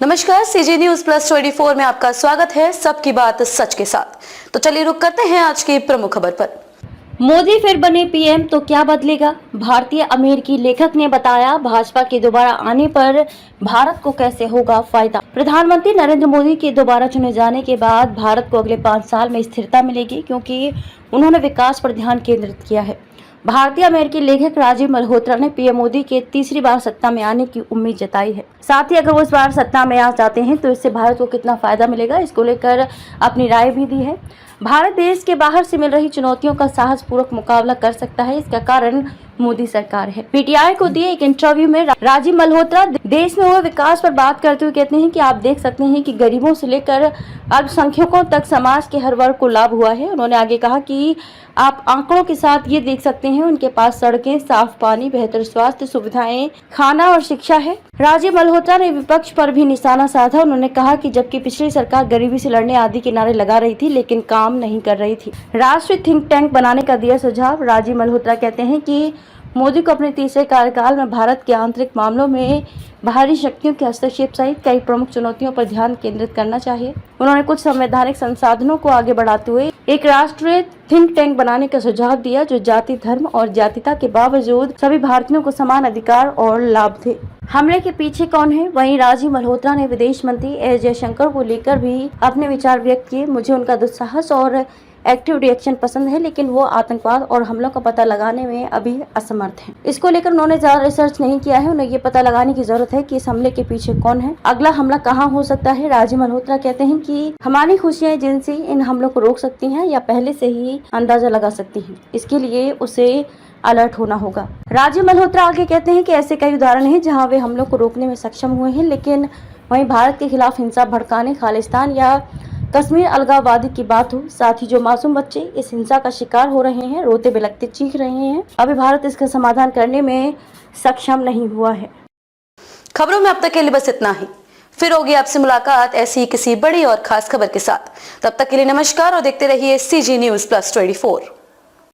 नमस्कार, CG news plus 24 में आपका स्वागत है। सबकी बात सच के साथ। तो चलिए रुक करते हैं आज की प्रमुख खबर पर। मोदी फिर बने पीएम तो क्या बदलेगा? भारतीय अमेरिकी लेखक ने बताया, भाजपा के दोबारा आने पर भारत को कैसे होगा फायदा। प्रधानमंत्री नरेंद्र मोदी के दोबारा चुने जाने के बाद भारत को अगले 5 साल में स्थिरता मिलेगी, क्योंकि उन्होंने विकास पर ध्यान केंद्रित किया है। भारतीय अमेरिकी लेखक राजीव मल्होत्रा ने पीएम मोदी के तीसरी बार सत्ता में आने की उम्मीद जताई है। साथ ही अगर वो इस बार सत्ता में आ जाते हैं तो इससे भारत को कितना फायदा मिलेगा, इसको लेकर अपनी राय भी दी है। भारत देश के बाहर से मिल रही चुनौतियों का साहसपूर्वक मुकाबला कर सकता है, इसका कारण मोदी सरकार है। पीटीआई को दिए एक इंटरव्यू में राजीव मल्होत्रा देश में हुए विकास पर बात करते हुए कहते हैं कि आप देख सकते हैं कि गरीबों से लेकर अल्पसंख्यकों तक समाज के हर वर्ग को लाभ हुआ है। उन्होंने आगे कहा कि आप आंकड़ों के साथ ये देख सकते हैं, उनके पास सड़कें, साफ पानी, बेहतर स्वास्थ्य सुविधाएं, खाना और शिक्षा है। राजीव मल्होत्रा ने विपक्ष पर भी निशाना साधा। उन्होंने कहा कि जबकि पिछली सरकार गरीबी से लड़ने आदि के नारे लगा रही थी, लेकिन काम नहीं कर रही थी। राष्ट्रीय थिंक टैंक बनाने का दिया सुझाव। राजीव मल्होत्रा कहते हैं कि मोदी को अपने तीसरे कार्यकाल में भारत के आंतरिक मामलों में बाहरी शक्तियों के हस्तक्षेप सहित कई प्रमुख चुनौतियों पर ध्यान केंद्रित करना चाहिए। उन्होंने कुछ संवैधानिक संसाधनों को आगे बढ़ाते हुए एक राष्ट्रीय थिंक टैंक बनाने का सुझाव दिया, जो जाति, धर्म और जातिता के बावजूद सभी भारतीयों को समान अधिकार और लाभ दे। हमले के पीछे कौन है? वहीं राजीव मल्होत्रा ने विदेश मंत्री एस जयशंकर को लेकर भी अपने विचार व्यक्त किए। मुझे उनका दुस्साहस और एक्टिव रिएक्शन पसंद है, लेकिन वो आतंकवाद और हमलों का पता लगाने में अभी असमर्थ हैं। इसको लेकर उन्होंने ज्यादा रिसर्च नहीं किया है। उन्हें ये पता लगाने की जरूरत है कि इस हमले के पीछे कौन है, अगला हमला कहाँ हो सकता है। राजीव मल्होत्रा कहते हैं कि हमारी खुशियां एजेंसी इन हमलों को रोक सकती हैं या पहले से ही अंदाजा लगा सकती हैं। इसके लिए उसे अलर्ट होना होगा। राजीव मल्होत्रा आगे कहते हैं कि ऐसे कई उदाहरण हैं जहां वे हमलों को रोकने में सक्षम हुए हैं, लेकिन वहीं भारत के खिलाफ हिंसा भड़काने, खालिस्तान या कश्मीर अलगाववादी की बात हो, साथ ही जो मासूम बच्चे इस हिंसा का शिकार हो रहे हैं, रोते बिलखते चीख रहे हैं, अभी भारत इसका समाधान करने में सक्षम नहीं हुआ है। खबरों में अब तक के लिए बस इतना ही। फिर होगी आपसे मुलाकात ऐसी ही किसी बड़ी और खास खबर के साथ। तब तक के लिए नमस्कार और देखते रहिए सीजी न्यूज प्लस 24।